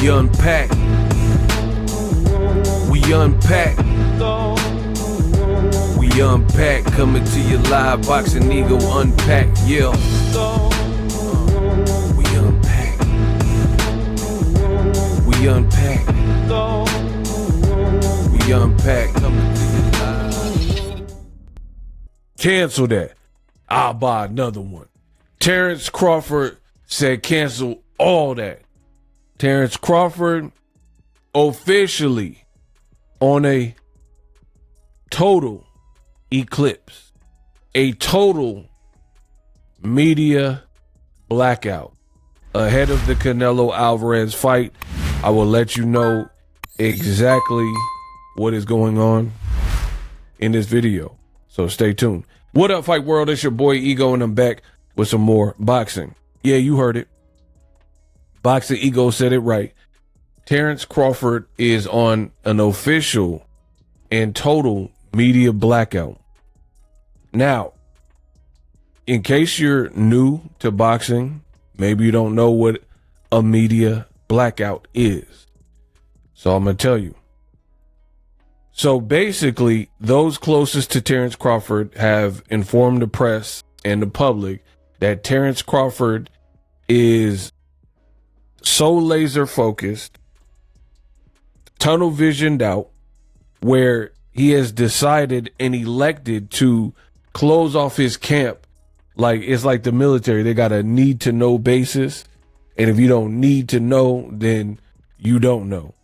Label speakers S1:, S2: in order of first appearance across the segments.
S1: We unpack. We unpack. We unpack. Coming to you live, Boxing Ego unpack. Yeah. We unpack. We unpack. We unpack. Coming to you live. Cancel that. I'll buy another one. Terence Crawford said cancel all that. Terence Crawford officially on a total eclipse, a total media blackout ahead of the Canelo Alvarez fight. I will let you know exactly what is going on in this video, so stay tuned. What up, Fight World? It's your boy Ego, and I'm back with some more boxing. Yeah, you heard it. Boxing Ego said it right. Terence Crawford is on an official and total media blackout. Now, in case you're new to boxing, maybe you don't know what a media blackout is. So I'm going to tell you. So basically, those closest to Terence Crawford have informed the press and the public that Terence Crawford is so laser focused, tunnel visioned out, where he has decided and elected to close off his camp. Like, it's like the military. They got a need to know basis. And if you don't need to know, then you don't know.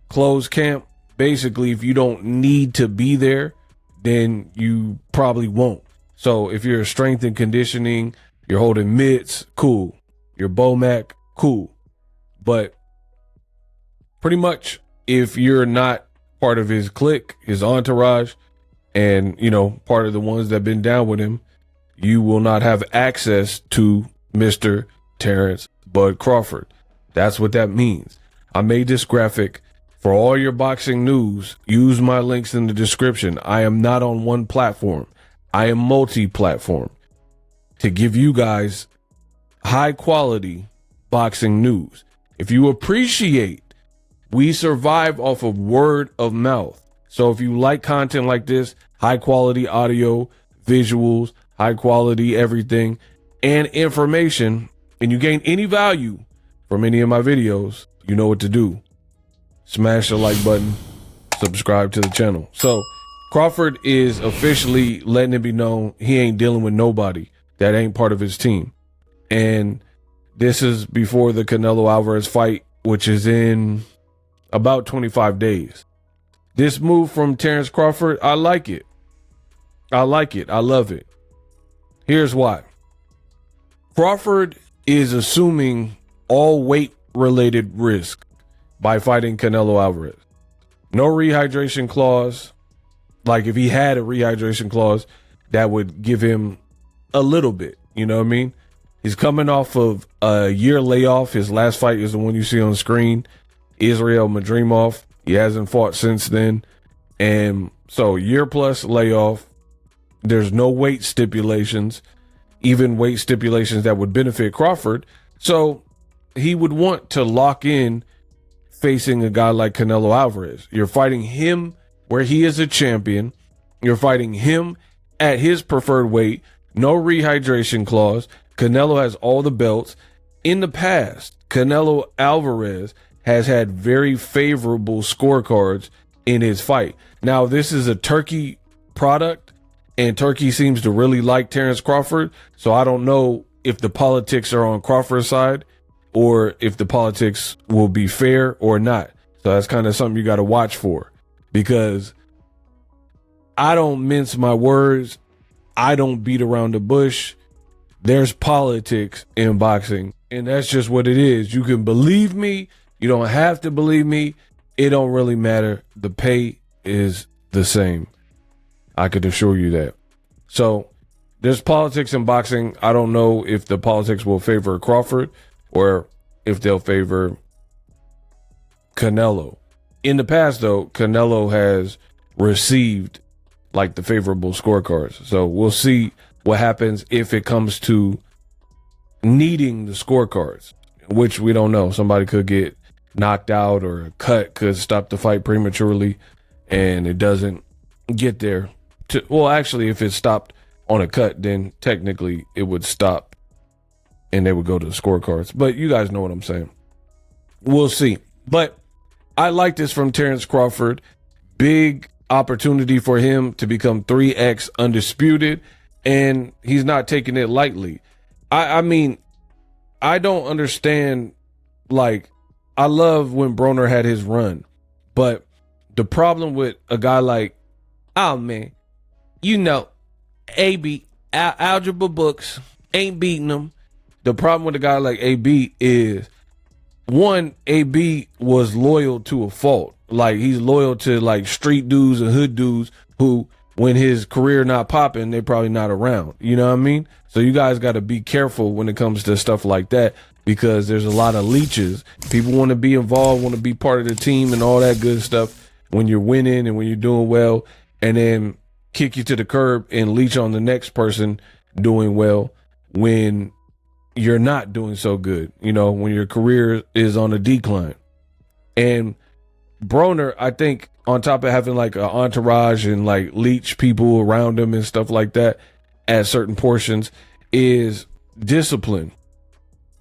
S1: Close camp. Basically, if you don't need to be there, then you probably won't. So if you're strength and conditioning, you're holding mitts, cool. You're BOMAC, cool. But pretty much if you're not part of his clique, his entourage, and, you know, part of the ones that have been down with him, you will not have access to Mr. Terence Bud Crawford. That's what that means. I made this graphic for all your boxing news. Use my links in the description. I am not on one platform. I am multi-platform to give you guys high quality boxing news. If you appreciate, we survive off of word of mouth. So if you like content like this, high quality audio, visuals, high quality everything, and information, and you gain any value from any of my videos, you know what to do. Smash the like button, subscribe to the channel. So Crawford is officially letting it be known he ain't dealing with nobody that ain't part of his team. And this is before the Canelo Alvarez fight, which is in about 25 days. This move from Terence Crawford, I like it. I like it. I love it. Here's why. Crawford is assuming all weight-related risk by fighting Canelo Alvarez. No rehydration clause. Like, if he had a rehydration clause, that would give him a little bit. You know what I mean? He's coming off of a year layoff. His last fight is the one you see on screen, Israel Madrimov. He hasn't fought since then. And so, year plus layoff. There's no weight stipulations, even weight stipulations that would benefit Crawford. So he would want to lock in facing a guy like Canelo Alvarez. You're fighting him where he is a champion. You're fighting him at his preferred weight. No rehydration clause. Canelo has all the belts. In the past, Canelo Alvarez has had very favorable scorecards in his fight. Now, this is a Turkey product, and Turkey seems to really like Terence Crawford. So I don't know if the politics are on Crawford's side or if the politics will be fair or not. So that's kind of something you got to watch for, because I don't mince my words. I don't beat around the bush. There's politics in boxing, and that's just what it is. You can believe me. You don't have to believe me. It don't really matter. The pay is the same. I could assure you that. So there's politics in boxing. I don't know if the politics will favor Crawford or if they'll favor Canelo. In the past, though, Canelo has received like the favorable scorecards. So we'll see what happens if it comes to needing the scorecards, which we don't know. Somebody could get knocked out or a cut could stop the fight prematurely, and it doesn't get there. Well, actually, if it stopped on a cut, then technically it would stop and they would go to the scorecards. But you guys know what I'm saying. We'll see. But I like this from Terence Crawford. Big opportunity for him to become 3X undisputed, and he's not taking it lightly. I mean, I don't understand. Like, I love when Broner had his run, but the problem with a guy like, oh man, you know, AB, algebra books ain't beating him. The problem with a guy like AB is, one, AB was loyal to a fault. Like, he's loyal to like street dudes and hood dudes who, when his career not popping, they're probably not around. You know what I mean? So you guys got to be careful when it comes to stuff like that, because there's a lot of leeches. People want to be involved, want to be part of the team and all that good stuff when you're winning and when you're doing well, and then kick you to the curb and leech on the next person doing well when you're not doing so good, you know, when your career is on a decline. And Broner, I think, on top of having like an entourage and like leech people around him and stuff like that at certain portions, is discipline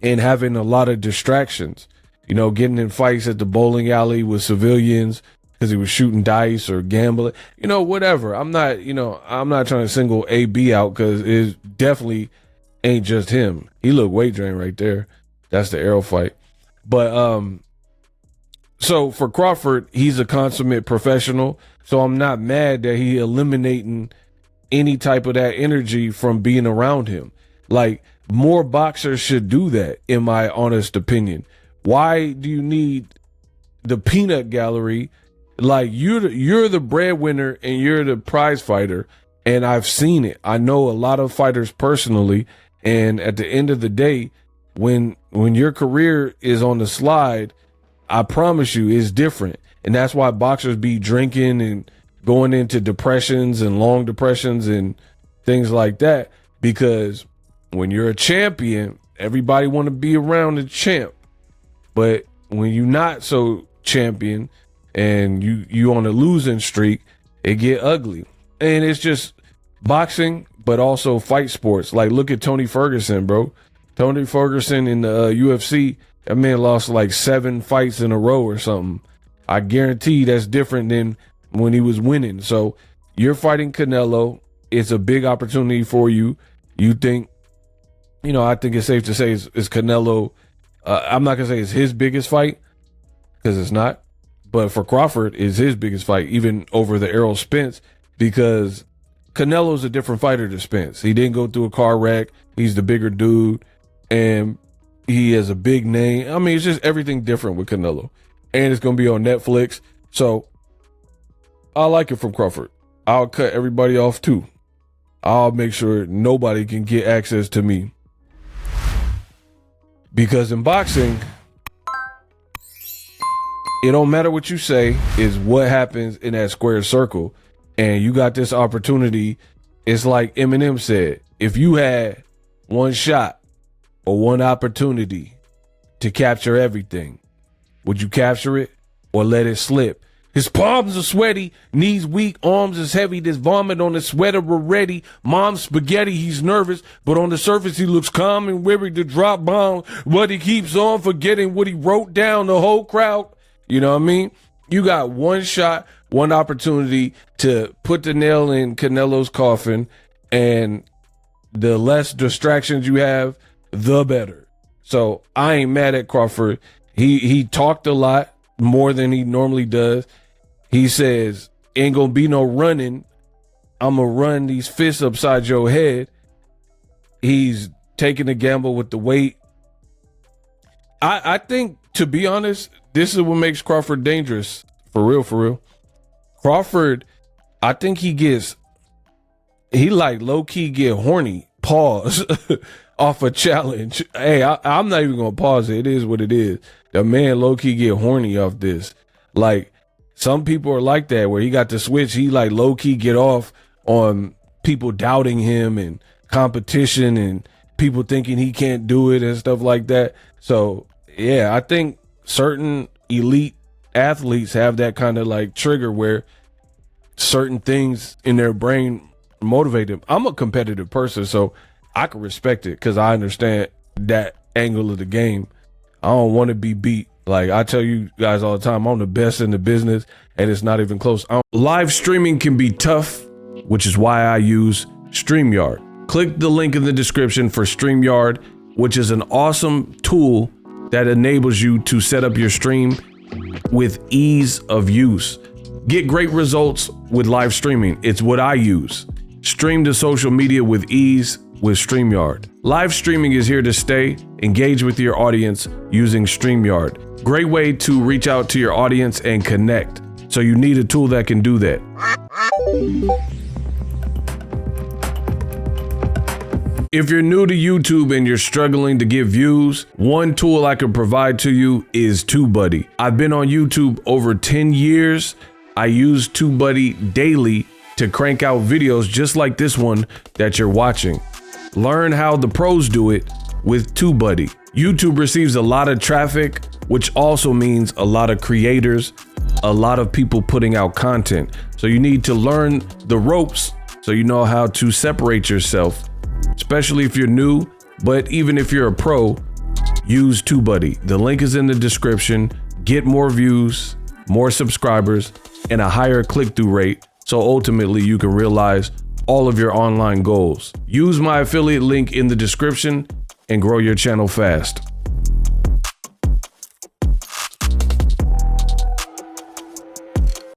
S1: and having a lot of distractions, you know, getting in fights at the bowling alley with civilians because he was shooting dice or gambling, you know, whatever. I'm not trying to single AB out, because it definitely ain't just him. He looked weight drained right there. That's the arrow fight. But so for Crawford, he's a consummate professional. So I'm not mad that he eliminating any type of that energy from being around him. Like, more boxers should do that, in my honest opinion. Why do you need the peanut gallery? Like, you're the breadwinner and you're the prize fighter, and I've seen it. I know a lot of fighters personally, and at the end of the day, when your career is on the slide, I promise you it's different. And that's why boxers be drinking and going into depressions and long depressions and things like that, because when you're a champion, everybody want to be around the champ. But when you're not so champion and you on a losing streak, it get ugly. And it's just boxing, but also fight sports. Like, look at Tony Ferguson, bro. Tony Ferguson in the UFC, that man lost like 7 fights in a row or something. I guarantee that's different than when he was winning. So you're fighting Canelo. It's a big opportunity for you. You think, you know, I think it's safe to say it's Canelo. I'm not going to say it's his biggest fight, because it's not. But for Crawford, it's his biggest fight, even over the Errol Spence, because Canelo's a different fighter to Spence. He didn't go through a car wreck. He's the bigger dude, and he has a big name. I mean, it's just everything different with Canelo. And it's going to be on Netflix. So I like it from Crawford. I'll cut everybody off too. I'll make sure nobody can get access to me. Because in boxing, it don't matter what you say, is what happens in that square circle. And you got this opportunity. It's like Eminem said, if you had one shot or one opportunity to capture everything, would you capture it or let it slip? His palms are sweaty, knees weak, arms is heavy, there's vomit on his sweater already. Mom's spaghetti, he's nervous, but on the surface he looks calm and weary to drop bombs. But he keeps on forgetting what he wrote down, the whole crowd. You know what I mean? You got one shot, one opportunity to put the nail in Canelo's coffin, and the less distractions you have, the better. So I ain't mad at Crawford. He talked a lot, more than he normally does. He says, ain't gonna be no running. I'm gonna run these fists upside your head. He's taking a gamble with the weight. I think, to be honest, this is what makes Crawford dangerous. For real. Crawford, I think he like low-key get horny, pause, off a challenge. Hey, I'm not even gonna pause it. It is what it is. The man low-key get horny off this. Like, some people are like that, where he got the switch. He like low-key get off on people doubting him and competition and people thinking he can't do it and stuff like that. So yeah, I think certain elite athletes have that kind of like trigger where certain things in their brain motivate them. I'm a competitive person, so I can respect it because I understand that angle of the game. I don't want to be beat. Like I tell you guys all the time, I'm the best in the business and it's not even close. Live streaming can be tough, which is why I use StreamYard. Click the link in the description for StreamYard, which is an awesome tool that enables you to set up your stream with ease of use. Get great results with live streaming. It's what I use. Stream to social media with ease with StreamYard. Live streaming is here to stay. Engage with your audience using StreamYard. Great way to reach out to your audience and connect. So you need a tool that can do that. If you're new to YouTube and you're struggling to get views, one tool I can provide to you is TubeBuddy. I've been on YouTube over 10 years. I use TubeBuddy daily to crank out videos just like this one that you're watching. Learn how the pros do it with TubeBuddy. YouTube receives a lot of traffic, which also means a lot of creators, a lot of people putting out content. So you need to learn the ropes so you know how to separate yourself, especially if you're new, but even if you're a pro, use TubeBuddy. The link is in the description. Get more views, more subscribers, and a higher click-through rate, so ultimately you can realize all of your online goals. Use my affiliate link in the description and grow your channel fast.